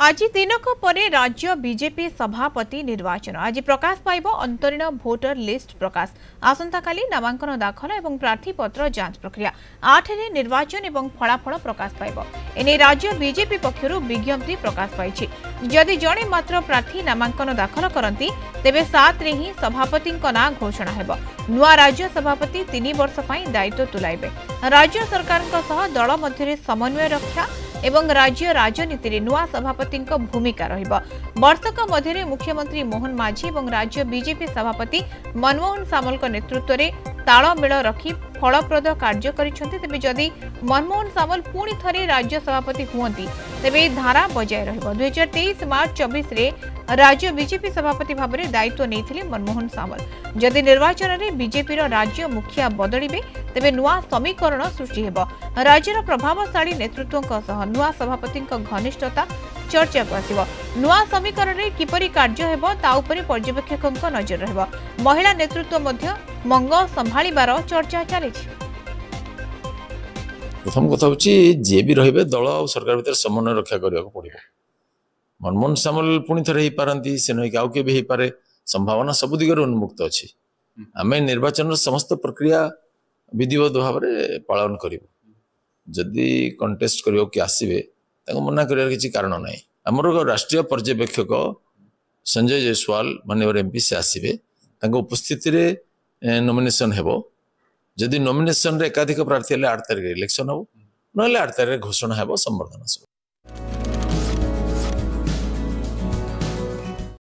आज दिनक परे राज्य बीजेपी सभापति निर्वाचन आज प्रकाश पाइब अंतरीण भोटर लिस्ट प्रकाश आसंता काली नामांकन दाखल और प्रार्थीपत्र जांच प्रक्रिया 8 रे निर्वाचन और फलाफल प्रकाश पाइब एने राज्य बीजेपी पक्षरु विज्ञप्ति प्रकाश पाइछि जदि जणे मात्र प्रार्थी नामांकन दाखल करती तेबे 7 रे ही सभापति ना घोषणा हेब नुआ राज्य सभापति 3 वर्ष पई दायित्व तुलाइबे राज्य सरकार दल मध्य समन्वय रक्षा एवं राज्य राजनीति रे नुआ सभापति भूमिका रहिबा वर्षक मध्य मुख्यमंत्री मोहन माझी एवं राज्य बीजेपी सभापति मनमोहन सामल नेतृत्व में तालमेल रखी फलप्रद कार्य करिसेंति तेबे जदि मनमोहन सामल पुणी थरे राज्य सभापति हुअंती तेबे धारा बजाय रहिबो 2023 मार्च 24 रे राज्य बीजेपी सभापति भाव में दायित्व नहीं मनमोहन सामल जदि निर्वाचन में बीजेपी राज्य मुखिया बदलिबे तेबे नुआ समीकरण सृष्टि हेबो राज्यर प्रभावशाली नेतृत्व नुआ सभापति घनिष्ठता चर्चा को आसिबो नुआ समीकरण में किपरि कार्य हेबो ता उपरे पर्यवेक्षक नजर रहिबो महिला नेतृत्व मध्य मंग संभाळिबार चर्चा चलिछि। प्रथम कथा होची जे भी रहिबे दल और सरकार भीतर समन्वय रक्षा करिया पड़िबो मनमोहन सामल पुणी थे पारती से नई आउ के भी हो पारे संभावना सब दिगर उन्मुक्त अच्छी आम निर्वाचन समस्त प्रक्रिया विधिवत भाव में पालन करूँ जदि कंटेस्ट कर कि आसवे मना कर किसी कारण ना आमर राष्ट्रीय पर्यवेक्षक संजय जायसवाल माननीय एमपी से आसवे उपस्थिति नॉमिनेशन हेबो जदि नॉमिनेशन रे एकाधिक प्रार्थी 8 तारिख इलेक्शन हो ना 8 तारिख घोषणा हेबो संबर्धना।